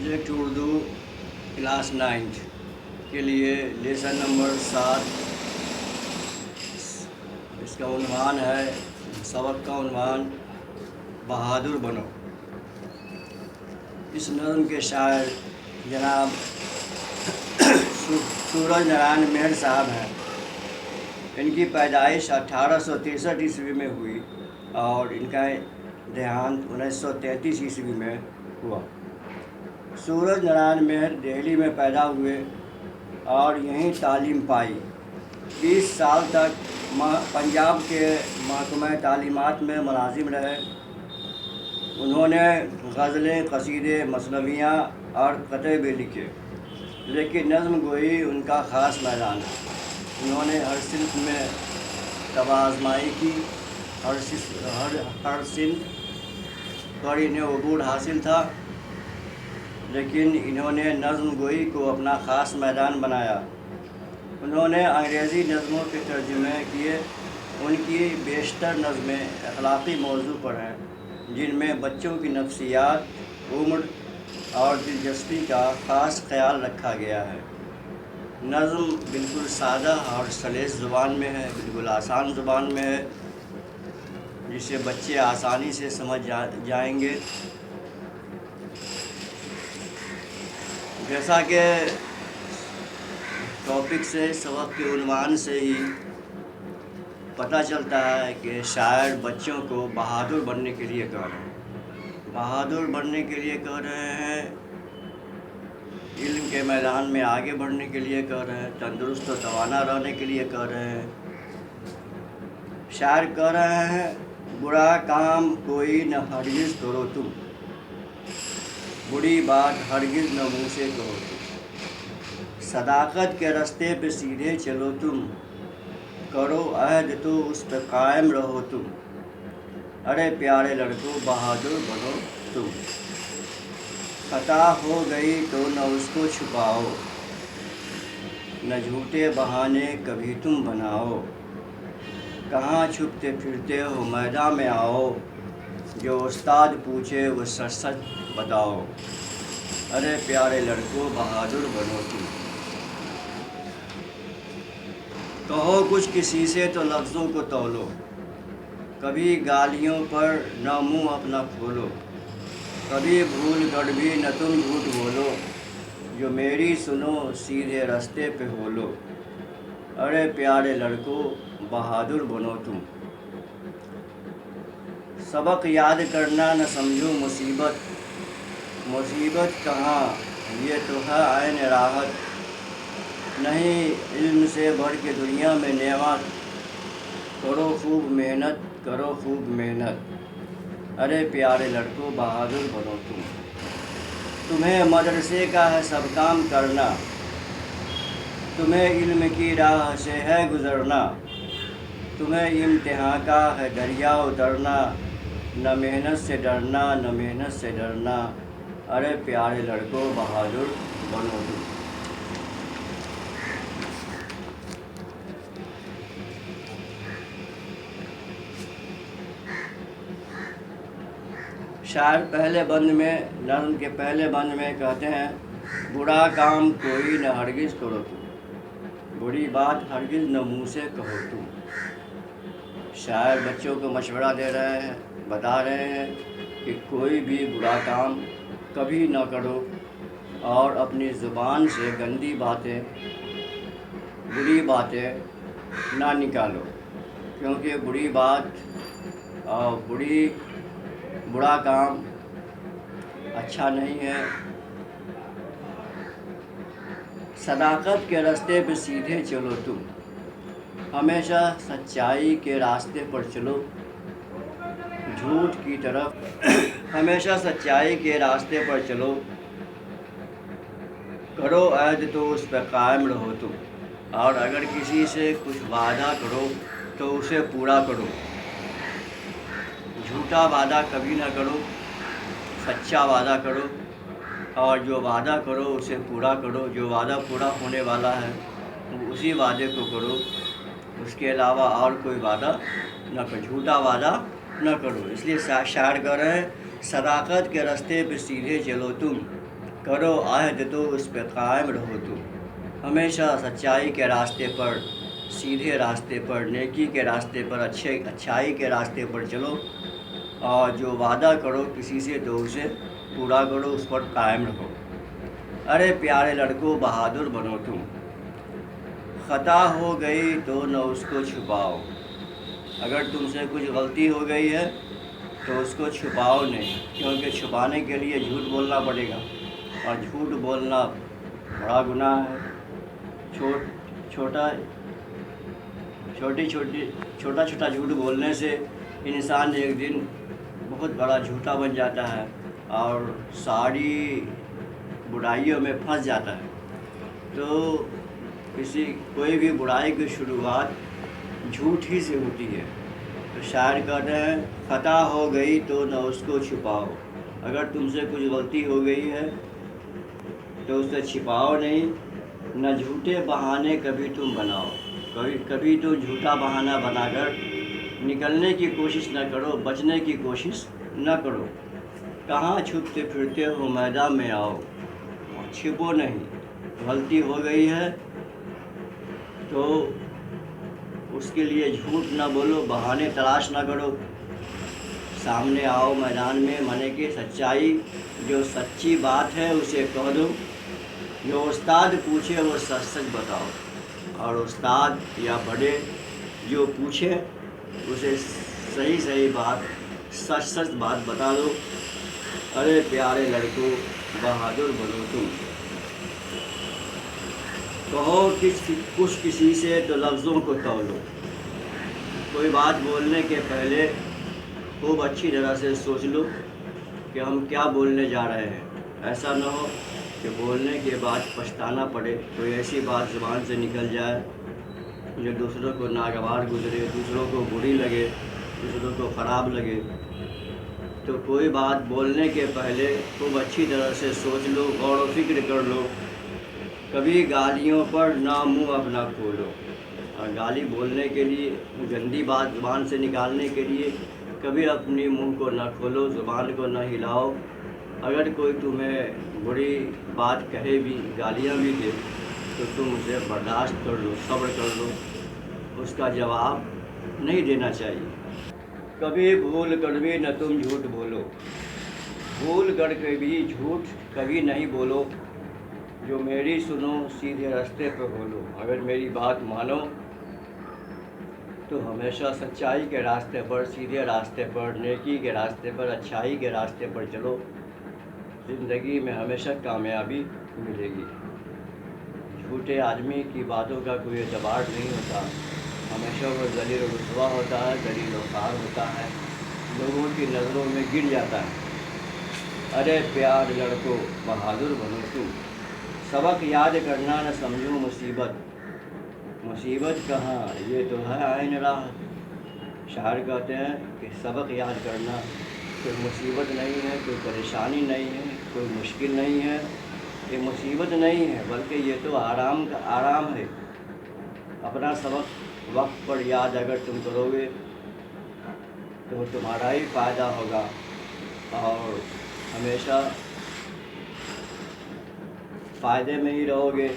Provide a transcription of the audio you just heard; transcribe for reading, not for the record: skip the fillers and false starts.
Subject Urdu class 9 کے لیے lesson number 7۔ اس کا عنوان ہے، سبق کا عنوان بہادر بنو۔ اس نظم کے شاعر جناب سورج نارائن مہر صاحب ہیں۔ ان کی پیدائش 1863 عیسوی میں ہوئی اور ان کا دیہانت 1933 عیسوی میں ہوا۔ سورج نارائن مہر دہلی میں پیدا ہوئے اور یہیں تعلیم پائی۔ 20 سال تک پنجاب کے محکمہ تعلیمات میں ملازم رہے۔ انہوں نے غزلیں، قصیدے، مثنویاں اور قطعے بھی لکھے، لیکن نظم گوئی ان کا خاص میدان ہے۔ انہوں نے ہر صنف میں طبع آزمائی کی، ہر صنف پر انہیں عبور حاصل تھا، لیکن انہوں نے نظم گوئی کو اپنا خاص میدان بنایا۔ انہوں نے انگریزی نظموں کے ترجمے کیے۔ ان کی بیشتر نظمیں اخلاقی موضوع پر ہیں، جن میں بچوں کی نفسیات، عمر اور دلچسپی کا خاص خیال رکھا گیا ہے۔ نظم بالکل سادہ اور سلیس زبان میں ہے، بالکل آسان زبان میں ہے، جسے بچے آسانی سے سمجھ جائیں گے۔ جیسا کہ ٹاپک سے، سبق کے عنوان سے ہی پتہ چلتا ہے کہ شاعر بچوں کو بہادر بننے کے لیے کہہ رہے ہیں۔ بہادر بننے کے لیے کہہ رہے ہیں، علم کے میدان میں آگے بڑھنے کے لیے کہہ رہے ہیں، تندرست و توانا رہنے کے لیے کہہ رہے ہیں۔ شاعر کہہ رہے ہیں، برا کام کوئی نہ ہرگز کرو تم، بری بات ہرگز نہ منہ سے کہو تم، صداقت کے رستے پہ سیدھے چلو تم، کرو عہد تو اس پہ قائم رہو تم، ارے پیارے لڑکوں بہادر بنو تم، خطا ہو گئی تو نہ اس کو چھپاؤ، نہ جھوٹے بہانے کبھی تم بناؤ، کہاں چھپتے پھرتے ہو میدان میں آؤ، جو استاد پوچھے وہ سچ سچ بتاؤ، ارے پیارے لڑکوں بہادر بنو تم۔ کہو کچھ کسی سے تو لفظوں کو تولو، کبھی گالیوں پر نہ منہ اپنا کھولو، کبھی بھول کر بھی نہ تم جھوٹ بولو، جو میری سنو سیدھے رستے پہ ہولو، ارے پیارے لڑکوں بہادر بنو تم۔ سبق یاد کرنا نہ سمجھو مصیبت، مصیبت کہاں یہ تو ہے عین راحت، نہیں علم سے بڑھ کے دنیا میں نعمت، کرو خوب محنت کرو خوب محنت، ارے پیارے لڑکوں بہادر بنو تم۔ تمہیں مدرسے کا ہے سب کام کرنا، تمہیں علم کی راہ سے ہے گزرنا، تمہیں امتحان کا ہے دریا اترنا، نہ محنت سے ڈرنا نہ محنت سے ڈرنا، ارے پیارے لڑکوں بہادر بنو تم۔ شاعر پہلے بند میں، نظم کے پہلے بند میں کہتے ہیں، برا کام کوئی نہ ہرگز کرو تم، بری بات ہرگز نہ منہ سے کہو تم۔ شاعر بچوں کو مشورہ دے رہے ہیں، بتا رہے ہیں کہ کوئی بھی برا کام کبھی نہ کرو اور اپنی زبان سے گندی باتیں، بری باتیں نہ نکالو، کیونکہ بری بات اور برا کام اچھا نہیں ہے۔ صداقت کے راستے پہ سیدھے چلو تم، ہمیشہ سچائی کے راستے پر چلو، جھوٹ کی طرف ہمیشہ سچائی کے راستے پر چلو، کرو عہد تو اس پہ قائم رہو تم، اور اگر کسی سے کچھ وعدہ کرو تو اسے پورا کرو، جھوٹا وعدہ کبھی نہ کرو، سچا وعدہ کرو، اور جو وعدہ کرو اسے پورا کرو۔ جو وعدہ پورا ہونے والا ہے اسی وعدے کو کرو، اس کے علاوہ اور کوئی وعدہ نہ کرو، جھوٹا وعدہ نہ کرو۔ اس لیے شاعر کہہ رہے ہیں، صداقت کے راستے پہ سیدھے چلو تم، کرو عہد تو اس پہ قائم رہو تم، ہمیشہ سچائی کے راستے پر، سیدھے راستے پر، نیکی کے راستے پر، اچھائی کے راستے پر چلو، اور جو وعدہ کرو کسی سے تو اسے پورا کرو، اس پر قائم رہو۔ ارے پیارے لڑکوں بہادر بنو تم، خطا ہو گئی تو نہ اس کو چھپاؤ، اگر تم سے کچھ غلطی ہو گئی ہے تو اس کو چھپاؤ نہیں، کیونکہ چھپانے کے لیے جھوٹ بولنا پڑے گا، اور جھوٹ بولنا بڑا گناہ ہے۔ چھوٹا چھوٹا جھوٹ بولنے سے انسان ایک دن بہت بڑا جھوٹا بن جاتا ہے اور ساری برائیوں میں پھنس جاتا ہے۔ تو کوئی بھی برائی کی شروعات جھوٹ ہی سے ہوتی ہے۔ تو شاعر کہتے ہیں خطا ہو گئی تو نہ اس کو چھپاؤ، اگر تم سے کچھ غلطی ہو گئی ہے تو اسے چھپاؤ نہیں، نہ جھوٹے بہانے کبھی تم بناؤ، کبھی تو جھوٹا بہانہ بنا کر نکلنے کی کوشش نہ کرو، بچنے کی کوشش نہ کرو۔ کہاں چھپتے پھرتے ہو میدان میں آؤ، چھپو نہیں، غلطی ہو گئی ہے تو اس کے لیے جھوٹ نہ بولو، بہانے تلاش نہ کرو، سامنے آؤ میدان میں، مانے کہ سچائی جو سچی بات ہے اسے کہہ دو، جو استاد پوچھے وہ سچ سچ بتاؤ، اور استاد یا بڑے جو پوچھے اسے صحیح بات، سچ بات بتا دو۔ ارے پیارے لڑکوں بہادر بنو تم، کہو کچھ کسی سے تو لفظوں کو تولو، کوئی بات بولنے کے پہلے خوب اچھی طرح سے سوچ لو کہ ہم کیا بولنے جا رہے ہیں، ایسا نہ ہو کہ بولنے کے بعد پچھتانا پڑے، کوئی ایسی بات زبان سے نکل جائے جو دوسروں کو ناگوار گزرے، دوسروں کو بری لگے، دوسروں کو خراب لگے۔ تو کوئی بات بولنے کے پہلے خوب اچھی طرح سے سوچ لو، غور و فکر کر لو، کبھی گالیوں پر نہ منہ اپنا کھولو، اور گالی بولنے کے لیے، گندی بات زبان سے نکالنے کے لیے کبھی اپنی منہ کو نہ کھولو، زبان کو نہ ہلاؤ۔ اگر کوئی تمہیں بری بات کہے بھی، گالیاں بھی دے، تو تم اسے برداشت کر لو، صبر کر لو، اس کا جواب نہیں دینا چاہیے۔ کبھی بھول کر بھی نہ تم جھوٹ بولو، بھول کر کے بھی جھوٹ کبھی نہیں بولو، جو میری سنو سیدھے راستے پہ بولو، اگر میری بات مانو تو ہمیشہ سچائی کے راستے پر، سیدھے راستے پر، نیکی کے راستے پر، اچھائی کے راستے پر چلو، زندگی میں ہمیشہ کامیابی ملے گی۔ جھوٹے آدمی کی باتوں کا کوئی اعتبار نہیں ہوتا، ہمیشہ وہ ذلیل و رسوا ہوتا ہے، ذلیل و خوار ہوتا ہے، لوگوں کی نظروں میں گر جاتا ہے۔ ارے پیار لڑکو بہادر بنو تم، سبق یاد کرنا نہ سمجھو مصیبت، مصیبت کہاں یہ تو ہے عین راحت۔ شاعر کہتے ہیں کہ سبق یاد کرنا کوئی مصیبت نہیں ہے، کوئی پریشانی نہیں ہے، کوئی مشکل نہیں ہے، یہ مصیبت نہیں ہے، بلکہ یہ تو آرام ہے۔ اپنا سبق وقت پر یاد اگر تم کرو گے تو تمہارا ہی فائدہ ہوگا، اور ہمیشہ فائدے میں ہی رہو گے۔